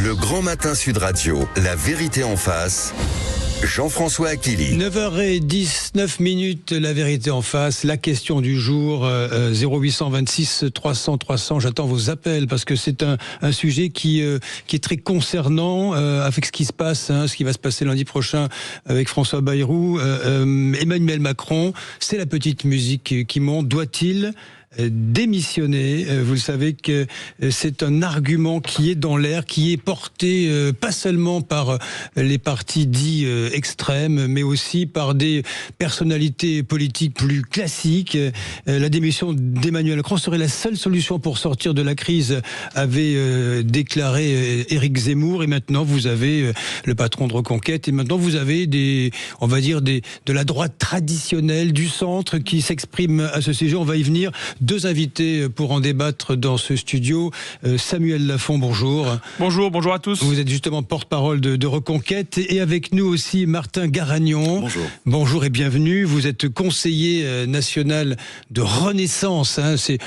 Le Grand Matin Sud Radio, la vérité en face. Jean-François Achilli. 9h19, la vérité en face, la question du jour, 0826 300 300, j'attends vos appels parce que c'est un sujet qui est très concernant avec ce qui se passe, ce qui va se passer lundi prochain avec François Bayrou, Emmanuel Macron, c'est la petite musique qui monte, doit-il démissionner? Vous le savez que c'est un argument qui est dans l'air, qui est porté pas seulement par les partis dits extrêmes, mais aussi par des personnalités politiques plus classiques. La démission d'Emmanuel Macron serait la seule solution pour sortir de la crise, avait déclaré Éric Zemmour. Et maintenant, vous avez le patron de Reconquête. Et maintenant, vous avez de la droite traditionnelle, du centre, qui s'exprime à ce sujet. On va y venir. Deux invités pour en débattre dans ce studio. Samuel Lafont, bonjour. Bonjour à tous. Vous êtes justement porte-parole de Reconquête. Et avec nous aussi Martin Garagnon. Bonjour. Bonjour et bienvenue. Vous êtes conseiller national de Renaissance. C'est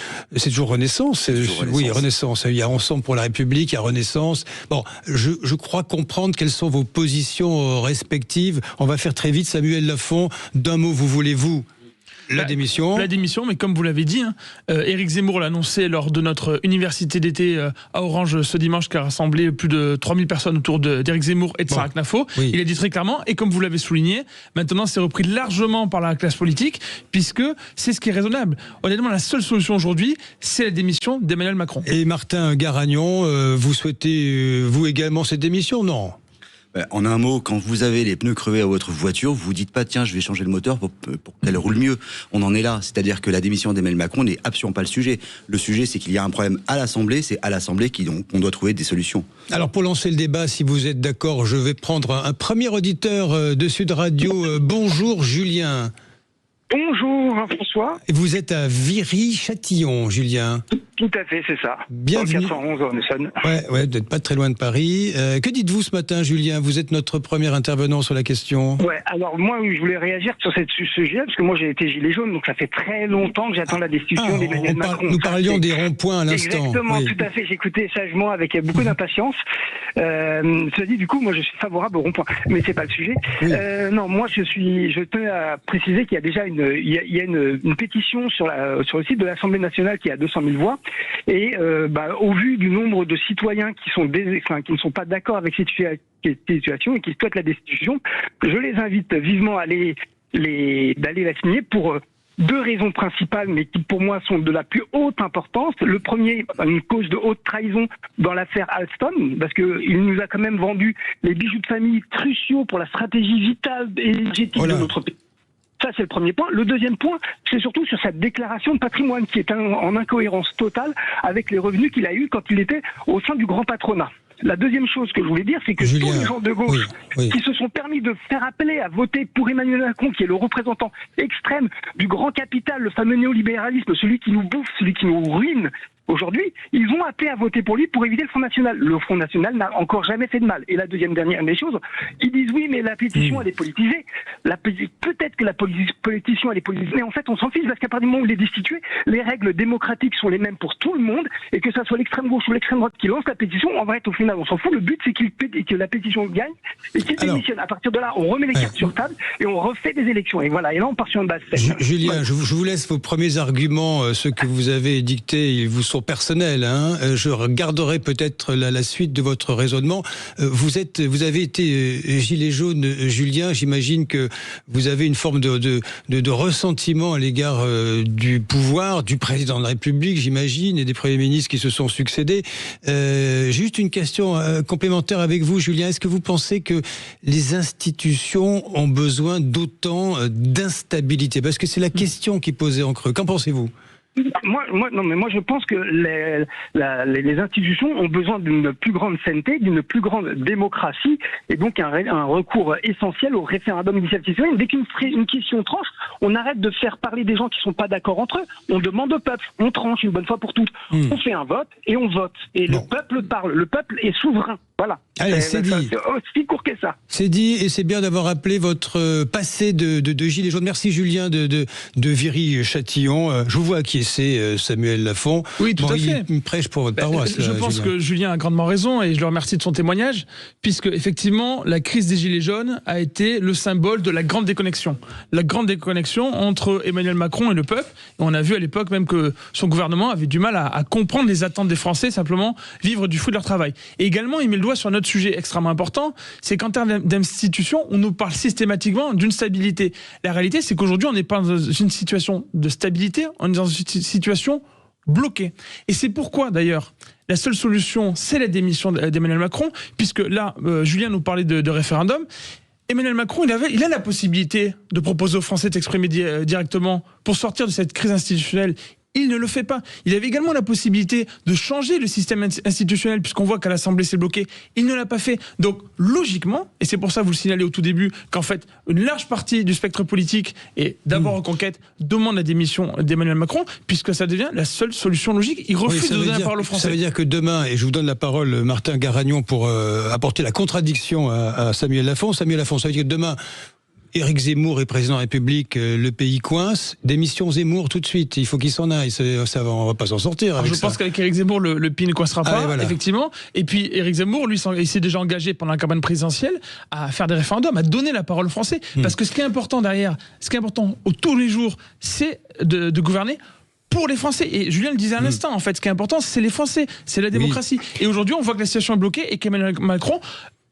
toujours Renaissance. Oui, Renaissance. Il y a Ensemble pour la République, il y a Renaissance. Bon, je crois comprendre quelles sont vos positions respectives. On va faire très vite. Samuel Lafont, d'un mot, voulez-vous la démission, mais comme vous l'avez dit, Éric Zemmour l'a annoncé lors de notre université d'été à Orange ce dimanche, qui a rassemblé plus de 3000 personnes autour d'Éric Zemmour et de Sarah Knafo. Oui. Il a dit très clairement, et comme vous l'avez souligné, maintenant c'est repris largement par la classe politique, puisque c'est ce qui est raisonnable. Honnêtement, la seule solution aujourd'hui, c'est la démission d'Emmanuel Macron. Et Martin Garagnon, vous souhaitez, vous également, cette démission? Non. En un mot, quand vous avez les pneus crevés à votre voiture, vous dites pas tiens, je vais changer le moteur pour qu'elle roule mieux. On en est là, c'est-à-dire que la démission d'Emmanuel Macron n'est absolument pas le sujet. Le sujet, c'est qu'il y a un problème à l'Assemblée, c'est à l'Assemblée qu'on doit trouver des solutions. Alors pour lancer le débat, si vous êtes d'accord, je vais prendre un premier auditeur de Sud Radio. Bonjour Julien. Bonjour François. Vous êtes à Viry-Châtillon, Julien. Tout à fait, c'est ça. Bienvenue. Dans le 411 Essonne. Ouais, vous n'êtes pas très loin de Paris. Que dites-vous ce matin, Julien? Vous êtes notre premier intervenant sur la question. Ouais, alors moi, je voulais réagir sur ce sujet, parce que moi j'ai été gilet jaune, donc ça fait très longtemps que j'attends la destitution d'Emmanuel Macron. Nous parlions des ronds-points à l'instant. Exactement, oui. Tout à fait. J'écoutais sagement avec beaucoup d'impatience. Cela dit, du coup, moi je suis favorable aux ronds-points, mais c'est pas le sujet. Oui. Non, moi je tenais à préciser qu'il y a déjà une pétition sur le site de l'Assemblée nationale qui a 200 000 voix. Et au vu du nombre de citoyens qui ne sont pas d'accord avec cette situation et qui souhaitent la destitution, je les invite vivement à d'aller la signer pour deux raisons principales, mais qui pour moi sont de la plus haute importance. Le premier, une cause de haute trahison dans l'affaire Alstom, parce qu'il nous a quand même vendu les bijoux de famille cruciaux pour la stratégie vitale et énergétique de notre pays. Ça, c'est le premier point. Le deuxième point, c'est surtout sur sa déclaration de patrimoine qui est en incohérence totale avec les revenus qu'il a eus quand il était au sein du grand patronat. La deuxième chose que je voulais dire, c'est que tous les gens de gauche qui se sont permis de faire appeler à voter pour Emmanuel Macron, qui est le représentant extrême du grand capital, le fameux néolibéralisme, celui qui nous bouffe, celui qui nous ruine, aujourd'hui, ils vont appeler à voter pour lui pour éviter le Front National. Le Front National n'a encore jamais fait de mal. Et la dernière des choses, ils disent oui, mais la pétition, elle est politisée. Peut-être que la pétition, elle est politisée, mais en fait, on s'en fiche parce qu'à partir du moment où il est destitué, les règles démocratiques sont les mêmes pour tout le monde, et que ça soit l'extrême gauche ou l'extrême droite qui lance la pétition, en vrai, au final, on s'en fout. Le but, c'est que la pétition gagne et qu'il démissionne. À partir de là, on remet les cartes sur table et on refait des élections. Et voilà. Et là, on part sur une base saine. Julien, je vous laisse vos premiers arguments, ceux que vous avez dictés, ils vous sont personnels. Je regarderai peut-être la suite de votre raisonnement. Vous avez été gilet jaune, Julien. J'imagine que vous avez une forme de ressentiment à l'égard du pouvoir, du président de la République, j'imagine, et des premiers ministres qui se sont succédés. Juste une question complémentaire avec vous, Julien. Est-ce que vous pensez que les institutions ont besoin d'autant d'instabilité? Parce que c'est la question qui est posée en creux. Qu'en pensez-vous? Moi, je pense que les institutions ont besoin d'une plus grande sainteté, d'une plus grande démocratie, et donc un recours essentiel au référendum d'initiative citoyenne. Dès qu'une question tranche, on arrête de faire parler des gens qui sont pas d'accord entre eux. On demande au peuple, on tranche une bonne fois pour toutes. On fait un vote et on vote. Et le peuple parle. Le peuple est souverain. Voilà. Allez, c'est dit. C'est aussi court que ça. C'est dit, et c'est bien d'avoir appelé votre passé de gilet jaune. Merci Julien de Viry-Châtillon. Je vous vois qui acquiescer Samuel Lafont. Oui, tout à fait. Il prêche pour votre paroisse. Je pense que Julien a grandement raison et je le remercie de son témoignage, puisque effectivement, la crise des Gilets jaunes a été le symbole de la grande déconnexion. La grande déconnexion entre Emmanuel Macron et le peuple. Et on a vu à l'époque même que son gouvernement avait du mal à comprendre les attentes des Français, simplement vivre du fruit de leur travail. Et également, il met le doigt sur un autre sujet extrêmement important, c'est qu'en termes d'institutions, on nous parle systématiquement d'une stabilité. La réalité, c'est qu'aujourd'hui, on n'est pas dans une situation de stabilité, on est dans une situation bloquée. Et c'est pourquoi, d'ailleurs, la seule solution, c'est la démission d'Emmanuel Macron, puisque là, Julien nous parlait de référendum. Emmanuel Macron, il a la possibilité de proposer aux Français de s'exprimer directement pour sortir de cette crise institutionnelle. Il ne le fait pas. Il avait également la possibilité de changer le système institutionnel, puisqu'on voit qu'à l'Assemblée c'est bloqué. Il ne l'a pas fait. Donc, logiquement, et c'est pour ça que vous le signalez au tout début, qu'en fait, une large partie du spectre politique, et d'abord en conquête, demande la démission d'Emmanuel Macron, puisque ça devient la seule solution logique. Il refuse de donner la parole aux Français. Ça veut dire que demain, et je vous donne la parole, Martin Garagnon, pour apporter la contradiction à Samuel Lafont. Samuel Lafont, ça veut dire que demain, Éric Zemmour est président de la République, le pays coince. Démission Zemmour tout de suite. Il faut qu'il s'en aille. On va pas s'en sortir. Avec je pense qu'avec Éric Zemmour, le pays ne coincera pas, voilà. Effectivement. Et puis Éric Zemmour, lui, il s'est déjà engagé pendant la campagne présidentielle à faire des référendums, à donner la parole aux Français. Parce que ce qui est important derrière, ce qui est important tous les jours, c'est de gouverner pour les Français. Et Julien le disait à l'instant, en fait, ce qui est important, c'est les Français, c'est la démocratie. Oui. Et aujourd'hui, on voit que la situation est bloquée et qu'Emmanuel Macron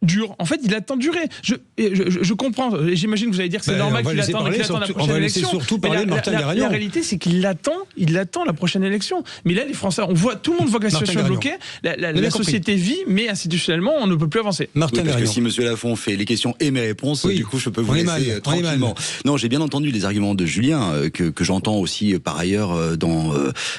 dure. En fait, il attend de durer. Je comprends. J'imagine que vous allez dire que c'est normal qu'il attende la prochaine élection. Surtout parler de Martin Garagnon. La réalité, c'est qu'il attend la prochaine élection. Mais là, les Français, tout le monde voit que la situation est bloquée. La société vit, mais institutionnellement, on ne peut plus avancer. Martin Garagnon. Parce que si Monsieur Lafont fait les questions et mes réponses, du coup, je peux vous laisser tranquillement. Non, j'ai bien entendu les arguments de Julien, que j'entends aussi par ailleurs dans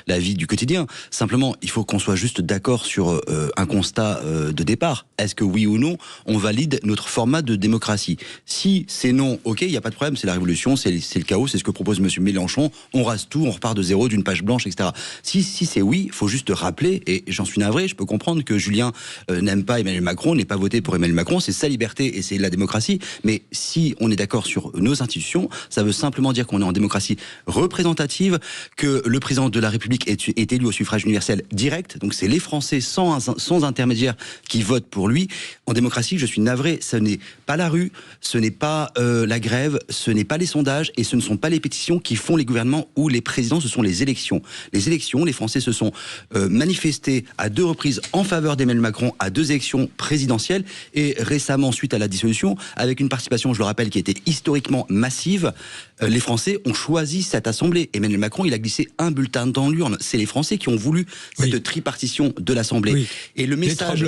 la vie du quotidien. Simplement, il faut qu'on soit juste d'accord sur un constat de départ. Est-ce que oui ou non, on valide notre format de démocratie? Si c'est non, ok, il n'y a pas de problème, c'est la révolution, c'est le chaos, c'est ce que propose Monsieur Mélenchon, on rase tout, on repart de zéro, d'une page blanche, etc. Si c'est oui, il faut juste rappeler, et j'en suis navré, je peux comprendre que Julien n'aime pas Emmanuel Macron, n'ait pas voté pour Emmanuel Macron, c'est sa liberté et c'est la démocratie, mais si on est d'accord sur nos institutions, ça veut simplement dire qu'on est en démocratie représentative, que le président de la République est élu au suffrage universel direct, donc c'est les Français sans intermédiaire qui votent pour lui. En démocratie, je suis navré, ce n'est pas la rue, ce n'est pas la grève, ce n'est pas les sondages et ce ne sont pas les pétitions qui font les gouvernements ou les présidents, ce sont les élections. Les élections, les Français se sont manifestés à 2 reprises en faveur d'Emmanuel Macron à 2 élections présidentielles et récemment, suite à la dissolution, avec une participation, je le rappelle, qui était historiquement massive, les Français ont choisi cette assemblée. Emmanuel Macron, il a glissé un bulletin dans l'urne. C'est les Français qui ont voulu cette tripartition de l'assemblée. Oui. Et le message...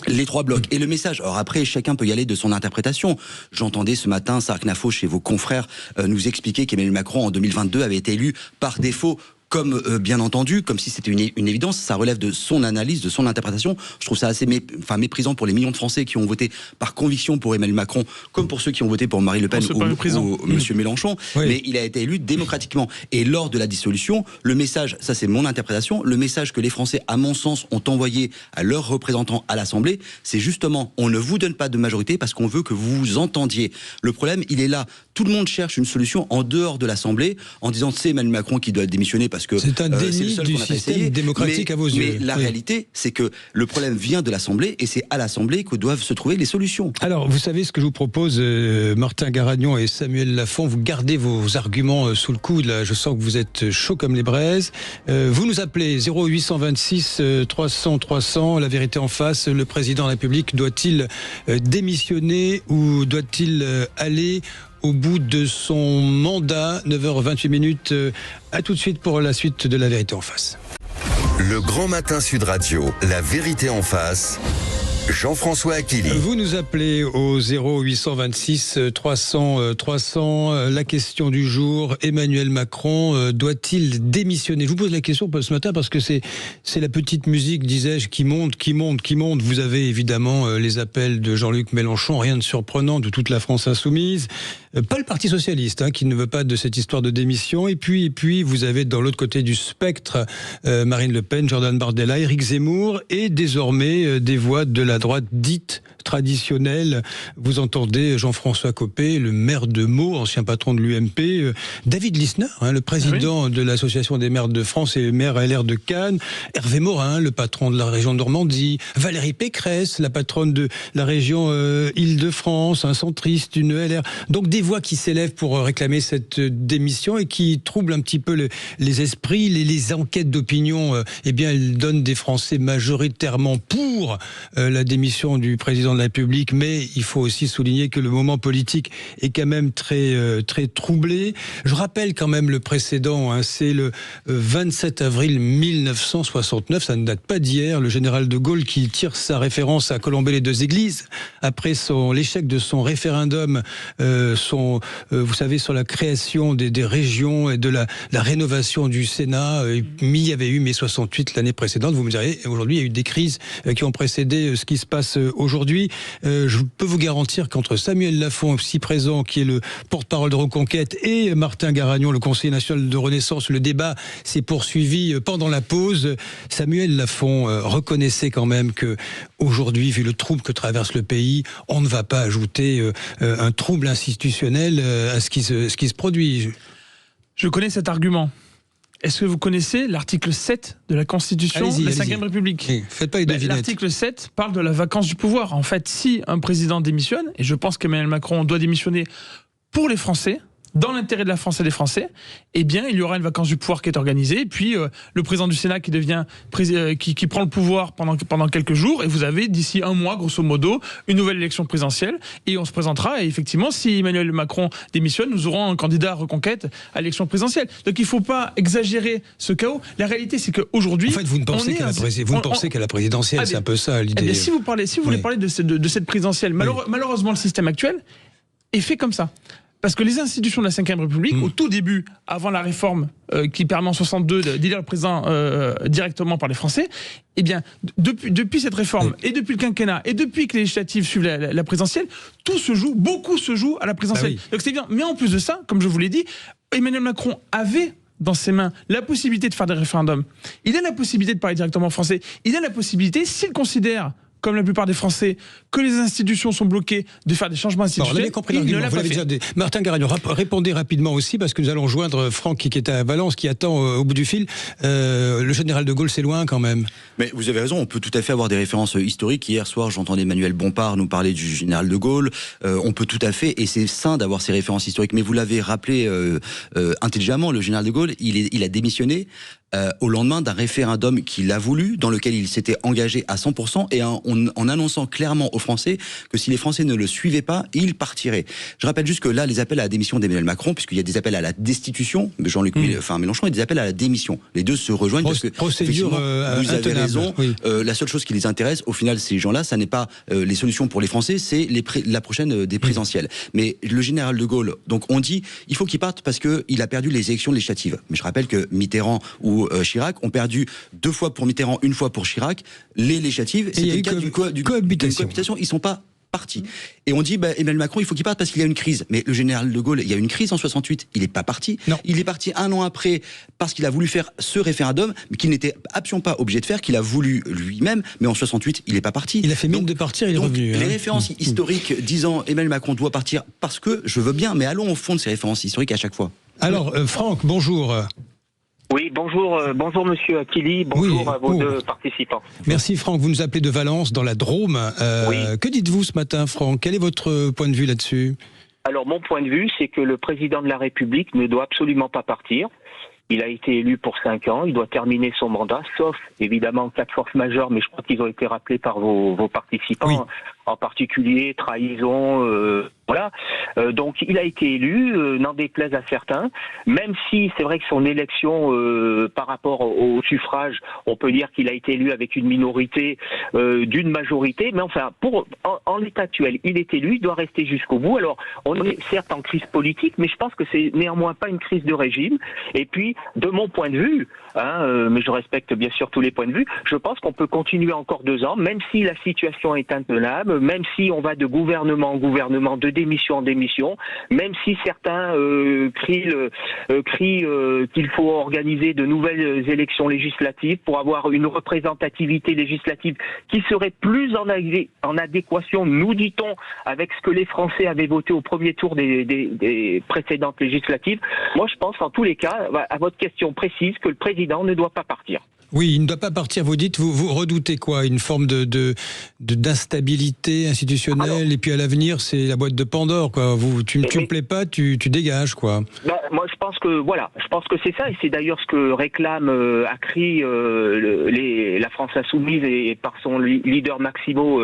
Les 3 blocs. Et le message, alors après, chacun peut y aller de son interprétation. J'entendais ce matin Sarah Knafo, chez vos confrères, nous expliquer qu'Emmanuel Macron, en 2022, avait été élu par défaut. Comme bien entendu, comme si c'était une évidence, ça relève de son analyse, de son interprétation. Je trouve ça assez méprisant pour les millions de Français qui ont voté par conviction pour Emmanuel Macron, comme pour ceux qui ont voté pour Marine Le Pen ou Monsieur Mélenchon. Oui. Mais il a été élu démocratiquement. Et lors de la dissolution, le message, ça c'est mon interprétation, le message que les Français, à mon sens, ont envoyé à leurs représentants à l'Assemblée, c'est justement, on ne vous donne pas de majorité parce qu'on veut que vous vous entendiez. Le problème, il est là. Tout le monde cherche une solution en dehors de l'Assemblée, en disant c'est Emmanuel Macron qui doit démissionner parce que c'est un déni du système démocratique à vos yeux. Mais la réalité, c'est que le problème vient de l'Assemblée et c'est à l'Assemblée que doivent se trouver les solutions. Alors, vous savez ce que je vous propose, Martin Garagnon et Samuel Lafont, vous gardez vos arguments sous le coude. Là, je sens que vous êtes chaud comme les braises. Vous nous appelez 0826 300 300. La vérité en face. Le président de la République doit-il démissionner ou doit-il aller au bout de son mandat? 9h28. À tout de suite pour la suite de La Vérité en face. Le Grand Matin Sud Radio, La Vérité en face. Jean-François Aquili. Vous nous appelez au 0826 300 300. La question du jour, Emmanuel Macron doit-il démissionner? Je vous pose la question ce matin parce que c'est la petite musique, disais-je, qui monte. Vous avez évidemment les appels de Jean-Luc Mélenchon, rien de surprenant, de toute la France insoumise. Pas le Parti socialiste, qui ne veut pas de cette histoire de démission. Et puis vous avez dans l'autre côté du spectre Marine Le Pen, Jordan Bardella, Éric Zemmour et désormais des voix de la droite dite traditionnelle. Vous entendez Jean-François Copé, le maire de Meaux, ancien patron de l'UMP, David Lissner, le président de l'Association des maires de France et maire LR de Cannes, Hervé Morin, le patron de la région de Normandie, Valérie Pécresse, la patronne de la région Île-de-France, un centriste, une LR. Donc des voix qui s'élèvent pour réclamer cette démission et qui troublent un petit peu les esprits. Les enquêtes d'opinion, elles donnent des Français majoritairement pour la démission du président de la République, mais il faut aussi souligner que le moment politique est quand même très troublé. Je rappelle quand même le précédent, c'est le 27 avril 1969, ça ne date pas d'hier, le général de Gaulle qui tire sa référence à Colombey-les-Deux-Églises après l'échec de son référendum, vous savez, sur la création des régions et de la rénovation du Sénat. Il y avait eu mai 68 l'année précédente. Vous me direz, aujourd'hui, il y a eu des crises qui ont précédé ce qui se passe aujourd'hui. Je peux vous garantir qu'entre Samuel Lafont, ici présent, qui est le porte-parole de Reconquête, et Martin Garagnon, le conseiller national de Renaissance, le débat s'est poursuivi pendant la pause. Samuel Lafont reconnaissait quand même que aujourd'hui, vu le trouble que traverse le pays, on ne va pas ajouter un trouble institutionnel à ce qui se produit. Je connais cet argument. Est-ce que vous connaissez l'article 7 de la Constitution de la 5e République ? Oui, faites pas les devinettes. L'article 7 parle de la vacance du pouvoir. En fait, si un président démissionne, et je pense qu'Emmanuel Macron doit démissionner pour les Français, dans l'intérêt de la France et des Français, il y aura une vacance du pouvoir qui est organisée. Et puis, le président du Sénat qui devient qui prend le pouvoir pendant quelques jours. Et vous avez, d'ici un mois, grosso modo, une nouvelle élection présidentielle. Et on se présentera. Et effectivement, si Emmanuel Macron démissionne, nous aurons un candidat à Reconquête à l'élection présidentielle. Donc, il ne faut pas exagérer ce chaos. La réalité, c'est qu'aujourd'hui... En fait, vous ne pensez qu'à la présidentielle. C'est un peu ça, l'idée. Si vous voulez parler de cette présidentielle, malheureusement, le système actuel est fait comme ça. Parce que les institutions de la Ve République, au tout début, avant la réforme qui permet en 62 d'élire le président directement par les Français, depuis cette réforme, et depuis le quinquennat, et depuis que les législatives suivent la présidentielle, beaucoup se joue à la présidentielle. Donc c'est bien. Mais en plus de ça, comme je vous l'ai dit, Emmanuel Macron avait dans ses mains la possibilité de faire des référendums. Il a la possibilité de parler directement aux Français. Il a la possibilité, s'il considère, comme la plupart des Français, que les institutions sont bloquées, de faire des changements institutionnels. On avait compris l'argument. Martin Garagnon, répondez rapidement aussi, parce que nous allons joindre Franck qui est à Valence, qui attend au bout du fil. Le général de Gaulle, c'est loin quand même. Mais vous avez raison, on peut tout à fait avoir des références historiques. Hier soir, j'entendais Emmanuel Bompard nous parler du général de Gaulle. On peut tout à fait, et c'est sain d'avoir ces références historiques. Mais vous l'avez rappelé intelligemment, le général de Gaulle, il a démissionné au lendemain d'un référendum qu'il a voulu, dans lequel il s'était engagé à 100%, et en annonçant clairement aux Français que si les Français ne le suivaient pas, il partirait. Je rappelle juste que là, les appels à la démission d'Emmanuel Macron, puisqu'il y a des appels à la destitution, Jean-Luc Mélenchon, et des appels à la démission. Les deux se rejoignent parce que procédure vous avez raison. Oui. La seule chose qui les intéresse, au final, ces gens-là, ça n'est pas les solutions pour les Français, c'est la prochaine des présidentielles. Mais le général de Gaulle, donc on dit, il faut qu'il parte parce qu'il a perdu les élections législatives. Mais je rappelle que Mitterrand ou Chirac ont perdu 2 fois pour Mitterrand, 1 fois pour Chirac. Les législatives, c'était le cas d'une cohabitation. Ils ne sont pas partis. Et on dit, Emmanuel Macron, il faut qu'il parte parce qu'il y a une crise. Mais le général de Gaulle, il y a une crise en 68, il n'est pas parti. Non. Il est parti 1 an après parce qu'il a voulu faire ce référendum, mais qu'il n'était absolument pas obligé de faire, qu'il a voulu lui-même, mais en 68, il n'est pas parti. Il a fait mine de partir, il est revenu. Les références historiques disant Emmanuel Macron doit partir parce que je veux bien, mais allons au fond de ces références historiques à chaque fois. Alors, Franck, bonjour. Oui, bonjour Monsieur Attili, bonjour à vos deux participants. Merci Franck, vous nous appelez de Valence, dans la Drôme. Que dites-vous ce matin, Franck ? Quel est votre point de vue là-dessus ? Alors mon point de vue, c'est que le président de la République ne doit absolument pas partir. Il a été élu pour 5 ans, il doit terminer son mandat, sauf évidemment cas de force majeure, mais je crois qu'ils ont été rappelés par vos participants, en particulier trahison, voilà. Donc il a été élu, n'en déplaise à certains, même si c'est vrai que son élection par rapport au suffrage, on peut dire qu'il a été élu avec une minorité d'une majorité, mais enfin en l'état actuel, il est élu, il doit rester jusqu'au bout. Alors on est certes en crise politique, mais je pense que c'est néanmoins pas une crise de régime. Et puis de mon point de vue, mais je respecte bien sûr tous les points de vue, je pense qu'on peut continuer encore 2 ans, même si la situation est intenable. même si on va de gouvernement en gouvernement, de démission en démission, même si certains crient qu'il faut organiser de nouvelles élections législatives pour avoir une représentativité législative qui serait plus en adéquation, nous dit-on, avec ce que les Français avaient voté au premier tour des précédentes législatives. Moi, je pense, en tous les cas, à votre question précise, que le président ne doit pas partir. Oui, il ne doit pas partir. Vous dites, vous redoutez quoi? Une forme d'instabilité institutionnelle, et puis à l'avenir, c'est la boîte de Pandore, quoi. Tu me plais pas, tu dégages, quoi. Moi, je pense que c'est ça, et c'est d'ailleurs ce que réclame à cri la France insoumise et par son leader Maximo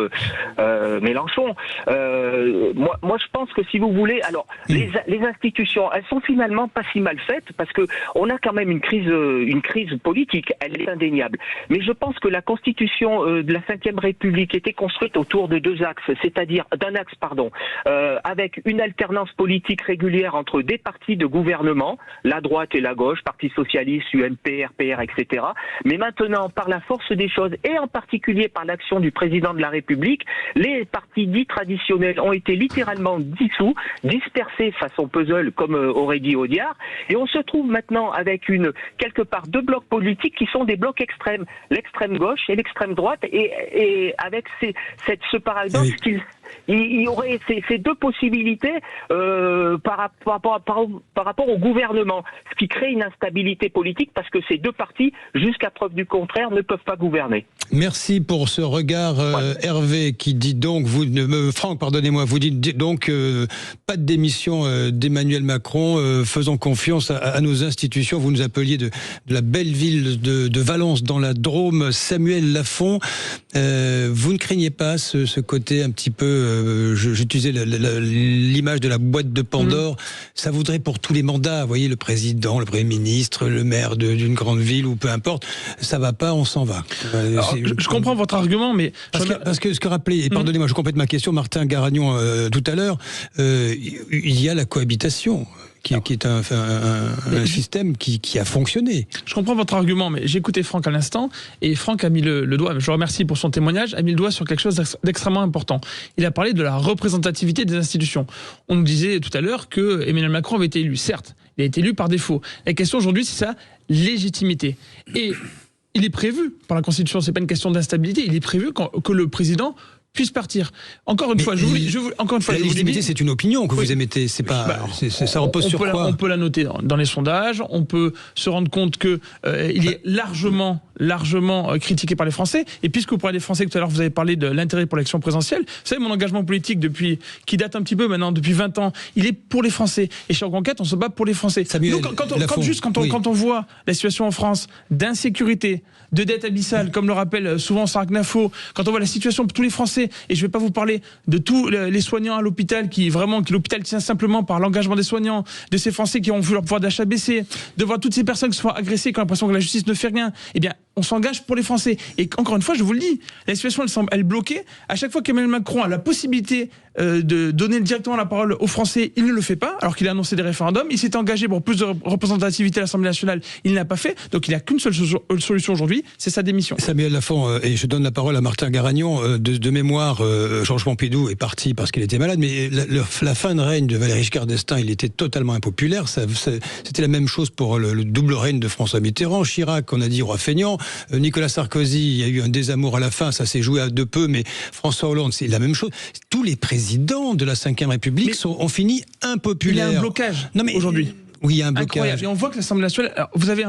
Mélenchon. Moi, je pense que si vous voulez, alors les institutions, elles sont finalement pas si mal faites, parce que on a quand même une crise politique. Elle est indéniable. Mais je pense que la constitution de la Ve République était construite autour de deux axes, c'est-à-dire avec une alternance politique régulière entre des partis de gouvernement, la droite et la gauche, Parti socialiste, UMP, RPR, etc. Mais maintenant, par la force des choses, et en particulier par l'action du président de la République, les partis dits traditionnels ont été littéralement dissous, dispersés façon puzzle, comme aurait dit Audiard, et on se trouve maintenant avec quelque part deux blocs politiques qui sont des blocs extrêmes, l'extrême gauche et l'extrême droite, et avec ce paradoxe qu'il y aurait ces deux possibilités par rapport au gouvernement, ce qui crée une instabilité politique, parce que ces deux partis, jusqu'à preuve du contraire, ne peuvent pas gouverner. Merci pour ce regard, Hervé, qui dit donc, Franck, pardonnez-moi, vous dites donc pas de démission d'Emmanuel Macron, faisons confiance à nos institutions. Vous nous appeliez de la belle ville de Valence, dans la Drôme, Samuel Lafont. Vous ne craignez pas ce côté un petit peu, j'utilisais l'image de la boîte de Pandore, ça voudrait pour tous les mandats, vous voyez, le président, le Premier ministre, le maire d'une grande ville, ou peu importe, ça va pas, on s'en va. Alors, je comprends votre argument, mais... Parce que ce que rappelait, et pardonnez-moi, je complète ma question, Martin Garagnon tout à l'heure, il y a la cohabitation, qui est un système qui a fonctionné. Je comprends votre argument, mais j'ai écouté Franck à l'instant, et Franck a mis le doigt, je le remercie pour son témoignage, a mis le doigt sur quelque chose d'extrêmement important. Il a parlé de la représentativité des institutions. On nous disait tout à l'heure que Emmanuel Macron avait été élu. Certes, il a été élu par défaut. La question aujourd'hui, c'est sa légitimité. Et il est prévu par la Constitution, c'est pas une question d'instabilité, il est prévu que le président puisse partir. Encore une fois, la légitimité, c'est une opinion que vous émettez. C'est pas. Ça repose sur quoi? On peut la noter dans les sondages. On peut se rendre compte que il est largement critiqué par les Français. Et puisque vous parlez des Français, tout à l'heure, vous avez parlé de l'intérêt pour l'élection présidentielle. Vous savez, mon engagement politique qui date un petit peu maintenant, depuis 20 ans, il est pour les Français. Et chez Reconquête, on se bat pour les Français. Samuel, quand on voit la situation en France d'insécurité, de dette abyssale, comme le rappelle souvent Sarah Knafo, quand on voit la situation pour tous les Français, et je ne vais pas vous parler de tous les soignants à l'hôpital que l'hôpital tient simplement par l'engagement des soignants, de ces Français qui ont vu leur pouvoir d'achat baisser, de voir toutes ces personnes qui se font agresser, qui ont l'impression que la justice ne fait rien, eh bien, on s'engage pour les Français. Et encore une fois, je vous le dis, la situation, elle semble bloquée. À chaque fois qu'Emmanuel Macron a la possibilité de donner directement la parole aux Français, il ne le fait pas, alors qu'il a annoncé des référendums. Il s'était engagé pour plus de représentativité à l'Assemblée nationale, il ne l'a pas fait. Donc il n'y a qu'une seule solution aujourd'hui, c'est sa démission. Samuel Lafont, et je donne la parole à Martin Garagnon, de mémoire, Georges Pompidou est parti parce qu'il était malade, mais la fin de règne de Valéry Giscard d'Estaing, il était totalement impopulaire. C'était la même chose pour le double règne de François Mitterrand. Chirac, on a dit roi feignant. Nicolas Sarkozy, il y a eu un désamour à la fin, ça s'est joué à de peu, mais François Hollande, c'est la même chose. Tous les présidents de la Ve République ont fini impopulaires. Il y a un blocage aujourd'hui. Oui, il y a un blocage. Incroyable. Et on voit que l'Assemblée nationale, alors vous avez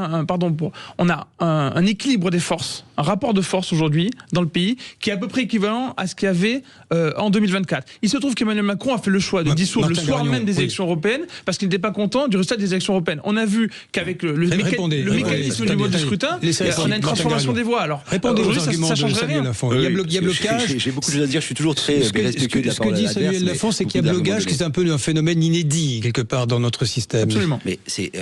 on a un équilibre des forces, un rapport de force aujourd'hui dans le pays qui est à peu près équivalent à ce qu'il y avait en 2024. Il se trouve qu'Emmanuel Macron a fait le choix de dissoudre le soir même des élections européennes parce qu'il n'était pas content du résultat des élections européennes. On a vu qu'avec le mécanisme du mode du scrutin, on a une transformation des voix. Alors, répondez aux arguments de Samuel Lafont. Il y a blocage. J'ai beaucoup de choses à dire, je suis toujours très respectueux de la parole de l'adversaire. Ce que dit Samuel Lafont, c'est qu'il y a blocage, qui est un peu un phénomène inédit quelque part dans notre système. Absolument. Mais c'est...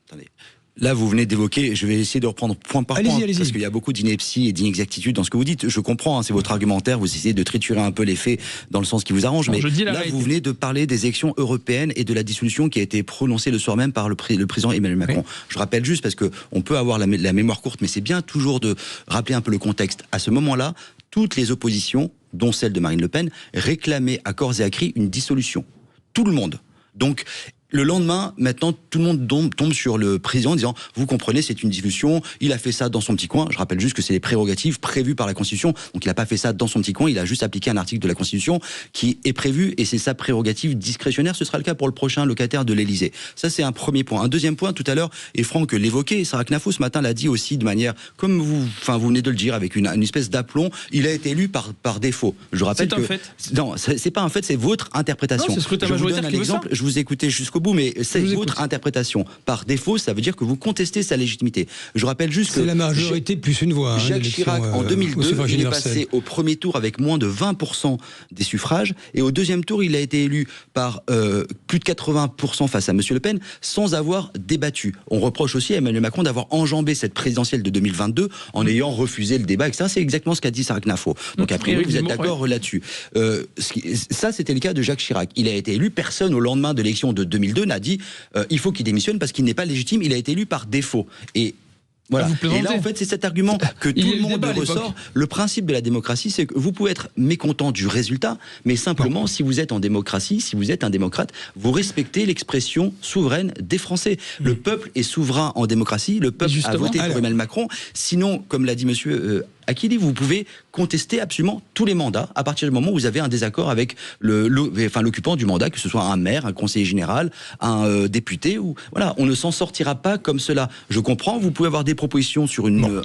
attendez. Là, vous venez d'évoquer, je vais essayer de reprendre point par point, parce qu'il y a beaucoup d'inepties et d'inexactitudes dans ce que vous dites. Je comprends, c'est votre argumentaire, vous essayez de triturer un peu les faits dans le sens qui vous arrange, mais là, vous venez de parler des élections européennes et de la dissolution qui a été prononcée le soir même par le président Emmanuel Macron. Oui. Je rappelle juste, parce qu'on peut avoir la mémoire courte, mais c'est bien toujours de rappeler un peu le contexte. À ce moment-là, toutes les oppositions dont celle de Marine Le Pen, réclamaient à corps et à cri une dissolution. Tout le monde. Donc, le lendemain, maintenant, tout le monde tombe sur le président en disant « Vous comprenez, c'est une dissolution, il a fait ça dans son petit coin. » Je rappelle juste que c'est les prérogatives prévues par la Constitution. Donc, il n'a pas fait ça dans son petit coin, il a juste appliqué un article de la Constitution qui est prévu et c'est sa prérogative discrétionnaire. Ce sera le cas pour le prochain locataire de l'Élysée. Ça, c'est un premier point. Un deuxième point, tout à l'heure, et Franck l'évoquait, Sarah Knafo ce matin l'a dit aussi de manière, comme vous venez de le dire, avec une espèce d'aplomb, il a été élu par défaut. Je rappelle que... fait. Non, c'est pas un fait, c'est votre interprétation. Non, c'est je vous donne un exemple, je vous écoutais jusqu'au bout, mais c'est votre interprétation. Par défaut, ça veut dire que vous contestez sa légitimité. Je rappelle juste que... C'est la majorité plus une voix. Jacques Chirac, en 2002, il est passé au premier tour avec moins de 20% des suffrages, et au deuxième tour, il a été élu par plus de 80% face à M. Le Pen, sans avoir débattu. On reproche aussi à Emmanuel Macron d'avoir enjambé cette présidentielle de 2022 en ayant refusé le débat, etc. C'est exactement ce qu'a dit Sarah Knafo. Donc a priori, vous êtes d'accord là-dessus. Ça, c'était le cas de Jacques Chirac. Il a été élu, personne au lendemain de l'élection de 2002 n'a dit il faut qu'il démissionne parce qu'il n'est pas légitime, il a été élu par défaut. Et voilà. Et là, en fait, c'est cet argument que tout le monde ressort. Le principe de la démocratie, c'est que vous pouvez être mécontent du résultat, mais simplement, si vous êtes en démocratie, si vous êtes un démocrate, vous respectez l'expression souveraine des Français. Le peuple est souverain en démocratie, le peuple a voté pour Emmanuel Macron. Sinon, comme l'a dit monsieur Akili, vous pouvez contester absolument tous les mandats à partir du moment où vous avez un désaccord avec l'occupant du mandat, que ce soit un maire, un conseiller général, un député. Ou voilà, on ne s'en sortira pas comme cela. Je comprends, vous pouvez avoir des propositions sur une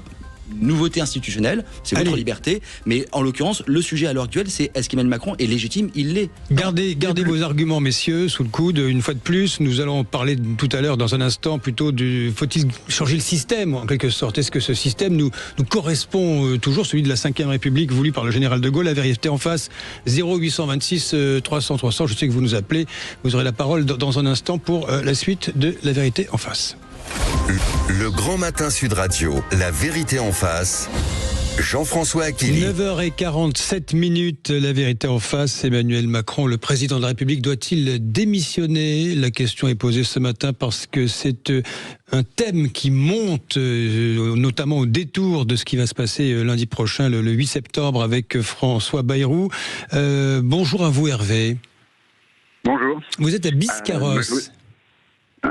nouveauté institutionnelle, c'est votre liberté, mais en l'occurrence, le sujet à l'heure actuelle, c'est est-ce qu'Emmanuel Macron est légitime? Il l'est. Gardez vos arguments, messieurs, sous le coude. Une fois de plus, nous allons parler tout à l'heure, dans un instant, plutôt de faut-il changer le système, en quelque sorte. Est-ce que ce système nous correspond toujours, celui de la 5e République voulu par le général de Gaulle? La vérité en face, 0826 300 300. Je sais que vous nous appelez. Vous aurez la parole dans un instant pour la suite de la vérité en face. Le Grand Matin Sud Radio, la vérité en face. Jean-François Akili. 9h47, la vérité en face. Emmanuel Macron, le président de la République, doit-il démissionner? La question est posée ce matin parce que c'est un thème qui monte, notamment au détour de ce qui va se passer lundi prochain, le 8 septembre, avec François Bayrou. Bonjour à vous, Hervé. Bonjour. Vous êtes à Biscarrosse.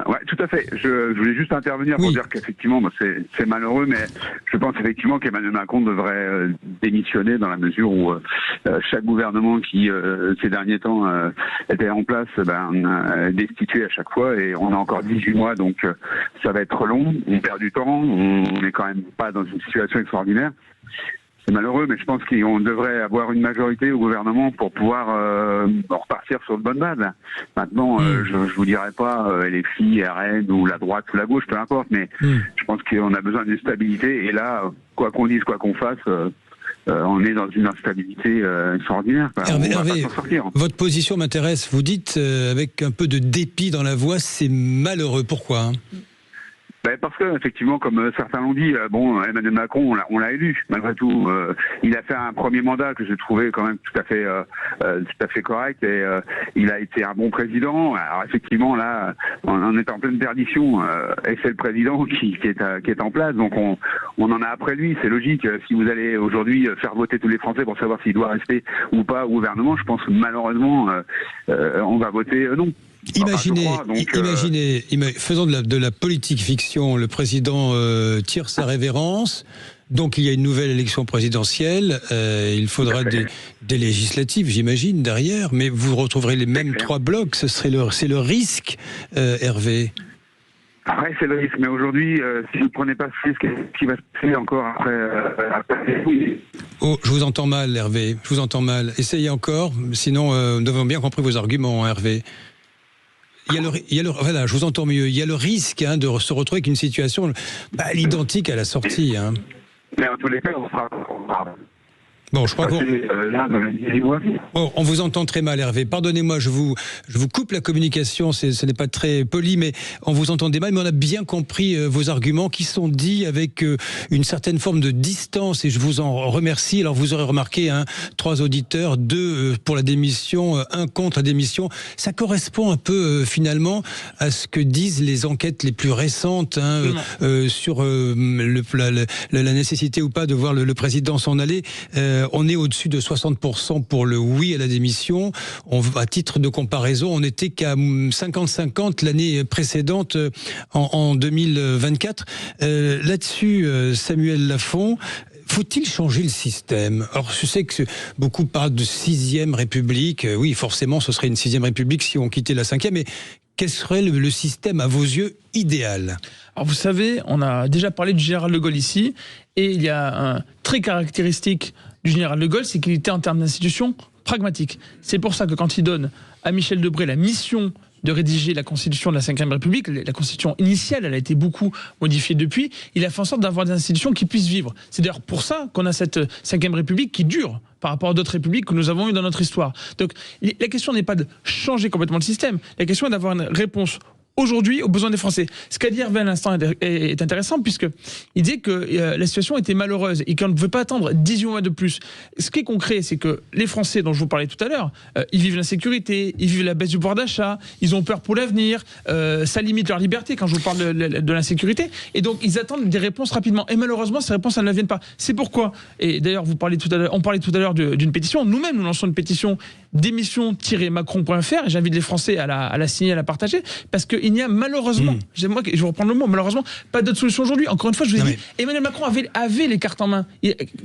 Ouais, tout à fait. Je voulais juste intervenir pour dire qu'effectivement, c'est malheureux, mais je pense effectivement qu'Emmanuel Macron devrait démissionner dans la mesure où chaque gouvernement qui ces derniers temps était en place est destitué à chaque fois, et on a encore 18 mois, donc ça va être long, on perd du temps, on n'est quand même pas dans une situation extraordinaire. C'est malheureux, mais je pense qu'on devrait avoir une majorité au gouvernement pour pouvoir repartir sur de bonnes bases. Maintenant, je vous dirai pas les filles, RN ou la droite ou la gauche, peu importe, mais je pense qu'on a besoin d'une stabilité. Et là, quoi qu'on dise, quoi qu'on fasse, on est dans une instabilité extraordinaire. Hervé, votre position m'intéresse. Vous dites, avec un peu de dépit dans la voix, c'est malheureux. Pourquoi ? Parce que effectivement, comme certains l'ont dit, Emmanuel Macron, on l'a élu malgré tout. Il a fait un premier mandat que j'ai trouvé quand même tout à fait correct, et il a été un bon président. Alors effectivement, là, on est en pleine perdition, et c'est le président qui est en place, donc on en a après lui. C'est logique. Si vous allez aujourd'hui faire voter tous les Français pour savoir s'il doit rester ou pas au gouvernement, je pense que malheureusement, on va voter non. Imaginez, faisons de la politique fiction, le président tire sa révérence, donc il y a une nouvelle élection présidentielle, il faudra des législatives, j'imagine, derrière, mais vous retrouverez les mêmes trois blocs, c'est le risque, Hervé. Après, c'est le risque, mais aujourd'hui, si vous ne prenez pas ce risque, qu'est-ce qui va se passer encore après Oh, je vous entends mal, Hervé, je vous entends mal. Essayez encore, sinon nous avons bien compris vos arguments, Hervé. Voilà, je vous entends mieux. Il y a le risque de se retrouver avec une situation l'identique à la sortie. Mais en tous les cas, on sera... Bon, je crois on vous entend très mal, Hervé. Pardonnez-moi, je vous coupe la communication, ce n'est pas très poli, mais on vous entendait mal, mais on a bien compris vos arguments qui sont dits avec une certaine forme de distance, et je vous en remercie. Alors vous aurez remarqué, 3 auditeurs, 2 pour la démission, 1 contre la démission. Ça correspond un peu finalement à ce que disent les enquêtes les plus récentes sur la nécessité ou pas de voir le président s'en aller. on est au-dessus de 60% pour le oui à la démission. À titre de comparaison, on n'était qu'à 50-50 l'année précédente, en 2024. Là-dessus, Samuel Lafont, faut-il changer le système? Alors, je sais que beaucoup parlent de 6e République. Oui, forcément, ce serait une 6e République si on quittait la 5e. Mais quel serait le système, à vos yeux, idéal? Alors, vous savez, on a déjà parlé du général de Gaulle ici. Et il y a un trait caractéristique du général de Gaulle, c'est qu'il était en termes d'institution pragmatique. C'est pour ça que quand il donne à Michel Debré la mission de rédiger la constitution de la 5e République, la constitution initiale, elle a été beaucoup modifiée depuis, il a fait en sorte d'avoir des institutions qui puissent vivre. C'est d'ailleurs pour ça qu'on a cette 5e République qui dure par rapport à d'autres républiques que nous avons eues dans notre histoire. Donc la question n'est pas de changer complètement le système, la question est d'avoir une réponse aujourd'hui aux besoins des Français. Ce qu'a dit Hervé à l'instant est intéressant, puisqu'il dit que la situation était malheureuse et qu'on ne pouvait pas attendre 18 mois de plus. Ce qui est concret, c'est que les Français dont je vous parlais tout à l'heure, ils vivent l'insécurité, ils vivent la baisse du pouvoir d'achat, ils ont peur pour l'avenir, ça limite leur liberté quand je vous parle de l'insécurité, et donc ils attendent des réponses rapidement. Et malheureusement, ces réponses, elles ne viennent pas. C'est pourquoi, et d'ailleurs on parlait tout à l'heure d'une pétition, nous-mêmes nous lançons une pétition démission-macron.fr, et j'invite les Français à la signer, à la partager, parce qu'il n'y a malheureusement, je vais reprendre le mot, malheureusement, pas d'autre solution aujourd'hui. Encore une fois, je vous ai dit, Emmanuel Macron avait les cartes en main.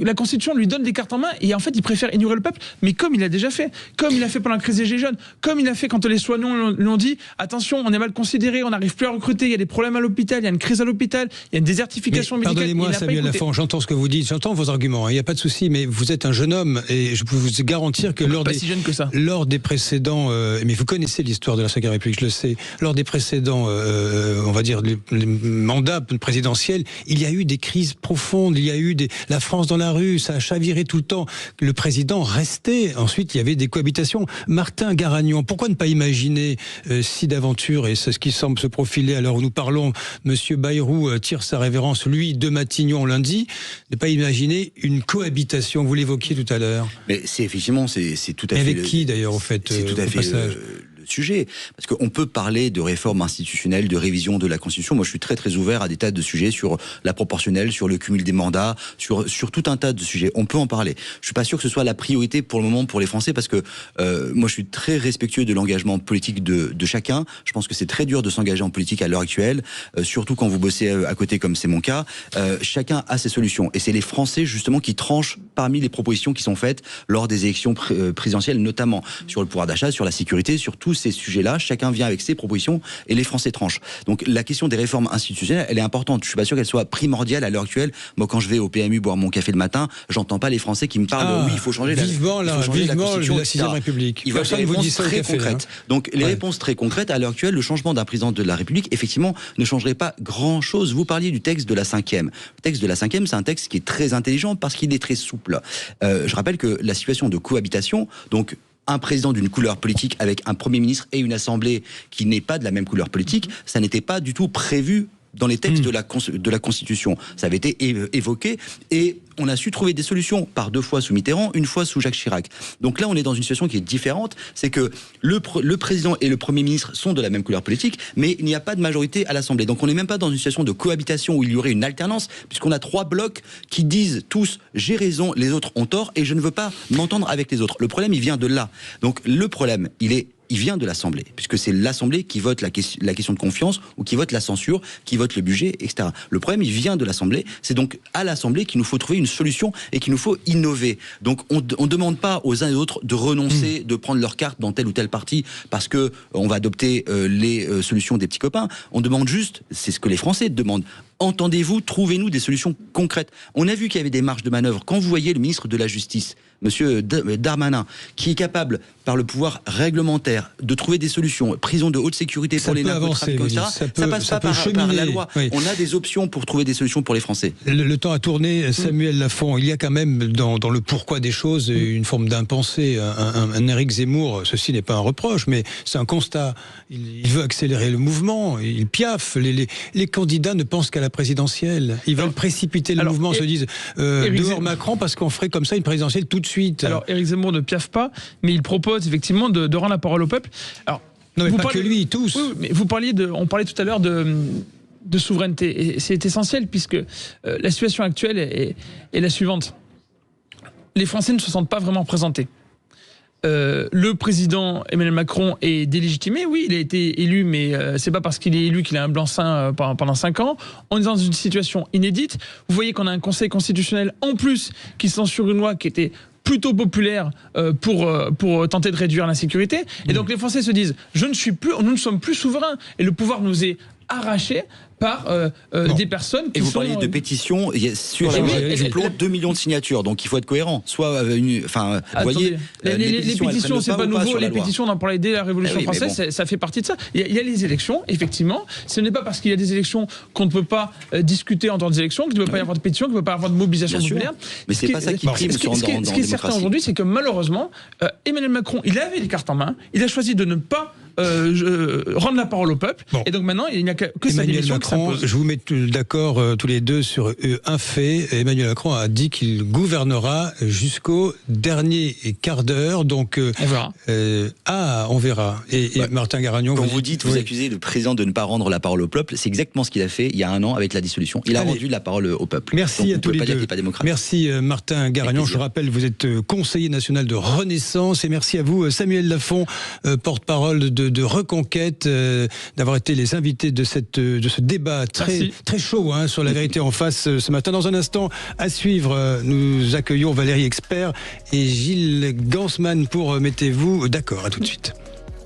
La Constitution lui donne des cartes en main, et en fait, il préfère ignorer le peuple, mais comme il a déjà fait, comme il a fait pendant la crise des Gilets jaunes, comme il a fait quand les soignants lui ont dit, attention, on est mal considéré, on n'arrive plus à recruter, il y a des problèmes à l'hôpital, il y a une crise à l'hôpital, il y a une désertification médicale. Pardonnez-moi, Samuel Lafont, j'entends ce que vous dites, j'entends vos arguments, il n'y a pas de souci, mais vous êtes un jeune homme, et je peux vous garantir que lors des précédents, mais vous connaissez l'histoire de la 5e République, je le sais, lors des précédents, on va dire, les mandats présidentiels, il y a eu des crises profondes, il y a eu la France dans la rue, ça a chaviré tout le temps. Le président restait. Ensuite, il y avait des cohabitations. Martin Garagnon, pourquoi ne pas imaginer, si d'aventure, et c'est ce qui semble se profiler à l'heure où nous parlons, Monsieur Bayrou tire sa révérence, lui, de Matignon lundi, ne pas imaginer une cohabitation, vous l'évoquiez tout à l'heure. Mais c'est effectivement, c'est tout à fait... Avec qui d'ailleurs, au fait, c'est tout à fait sujet, parce qu'on peut parler de réforme institutionnelle, de révision de la Constitution. Moi, je suis très très ouvert à des tas de sujets sur la proportionnelle, sur le cumul des mandats, sur tout un tas de sujets. On peut en parler. Je suis pas sûr que ce soit la priorité pour le moment pour les Français, parce que moi, je suis très respectueux de l'engagement politique de chacun. Je pense que c'est très dur de s'engager en politique à l'heure actuelle, surtout quand vous bossez à côté, comme c'est mon cas. Chacun a ses solutions, et c'est les Français justement qui tranchent parmi les propositions qui sont faites lors des élections présidentielles, notamment sur le pouvoir d'achat, sur la sécurité, sur tous ces sujets-là. Chacun vient avec ses propositions et les Français tranchent. Donc la question des réformes institutionnelles, elle est importante. Je suis pas sûr qu'elle soit primordiale à l'heure actuelle. Moi, quand je vais au PMU boire mon café le matin, j'entends pas les Français qui me parlent oui, il faut changer vivement la Constitution, la 6e République. Ils veulent des réponses très concrètes. Donc les réponses très concrètes, à l'heure actuelle, le changement d'un président de la République, effectivement, ne changerait pas grand-chose. Vous parliez du texte de la 5e. Le texte de la 5e, c'est un texte qui est très intelligent parce qu'il est très souple. Je rappelle que la situation de cohabitation, donc un président d'une couleur politique avec un Premier ministre et une Assemblée qui n'est pas de la même couleur politique, ça n'était pas du tout prévu dans les textes de la Constitution. Ça avait été évoqué, et on a su trouver des solutions par 2 fois sous Mitterrand, 1 fois sous Jacques Chirac. Donc là, on est dans une situation qui est différente, c'est que le président et le Premier ministre sont de la même couleur politique, mais il n'y a pas de majorité à l'Assemblée. Donc on n'est même pas dans une situation de cohabitation où il y aurait une alternance, puisqu'on a 3 blocs qui disent tous « j'ai raison, les autres ont tort, et je ne veux pas m'entendre avec les autres ». Le problème, il vient de là. Donc le problème, il vient de l'Assemblée, puisque c'est l'Assemblée qui vote la question de confiance, ou qui vote la censure, qui vote le budget, etc. Le problème, il vient de l'Assemblée. C'est donc à l'Assemblée qu'il nous faut trouver une solution et qu'il nous faut innover. Donc on ne demande pas aux uns et aux autres de renoncer, de prendre leur carte dans tel ou tel parti parce que on va adopter les solutions des petits copains. On demande juste, c'est ce que les Français demandent, entendez-vous, trouvez-nous des solutions concrètes. On a vu qu'il y avait des marges de manœuvre. Quand vous voyez le ministre de la Justice, Monsieur Darmanin, qui est capable, par le pouvoir réglementaire, de trouver des solutions, prison de haute sécurité pour les narcotrafiquants, etc., ça passe pas par la loi. Oui. On a des options pour trouver des solutions pour les Français. Le temps a tourné, Samuel Lafont. Il y a quand même, dans le pourquoi des choses, une forme d'impensé. Un Éric Zemmour, ceci n'est pas un reproche, mais c'est un constat. Il veut accélérer le mouvement, il piaffe. Les candidats ne pensent qu'à la présidentielle. Ils veulent précipiter le mouvement, se disent dehors Macron, parce qu'on ferait comme ça une présidentielle tout de suite. Alors, Éric Zemmour ne piaffe pas, mais il propose effectivement de rendre la parole au peuple. Alors, non, mais pas que lui, tous. Oui, mais on parlait tout à l'heure de souveraineté, et c'est essentiel puisque la situation actuelle est la suivante. les Français ne se sentent pas vraiment représentés. Le président Emmanuel Macron est délégitimé, oui, il a été élu, mais c'est pas parce qu'il est élu qu'il a un blanc-seing pendant 5 ans. On est dans une situation inédite. Vous voyez qu'on a un Conseil constitutionnel en plus qui censure une loi qui était plutôt populaire pour tenter de réduire l'insécurité. Et donc les Français se disent, nous ne sommes plus souverains, et le pouvoir nous est arraché par des personnes qui sont... Et vous parliez de pétitions, sur la loi explose 2 millions de signatures, donc il faut être cohérent. Soit vous voyez... Les pétitions, c'est pas nouveau, les pétitions, on en parlait dès la Révolution française, ça fait partie de ça. Il y a les élections, effectivement, ce n'est pas parce qu'il y a des élections qu'on ne peut pas discuter en temps des élections, qu'il ne peut pas y avoir de pétition, qu'il ne peut pas y avoir de mobilisation populaire. Mais c'est pas ça qui prime Ce qui est certain aujourd'hui, c'est que malheureusement, Emmanuel Macron, il avait les cartes en main, il a choisi de ne pas rendre la parole au peuple, et donc maintenant, il n'y a que sa démission qui s'impose. Je vous mets d'accord tous les deux sur un fait. Emmanuel Macron a dit qu'il gouvernera jusqu'au dernier quart d'heure, donc on verra. Et Martin Garagnon, quand vous dites, vous accusez le président de ne pas rendre la parole au peuple, c'est exactement ce qu'il a fait il y a 1 an avec la dissolution. Il a rendu la parole au peuple. Merci donc, à tous les deux. Merci Martin Garagnon. Je rappelle, vous êtes conseiller national de Renaissance, et merci à vous Samuel Lafont, porte-parole de Reconquête, d'avoir été les invités de ce débat très chaud sur la vérité en face ce matin. Dans un instant, à suivre, nous accueillons Valérie Expert et Gilles Gansman pour Mettez-vous d'accord. À tout de suite.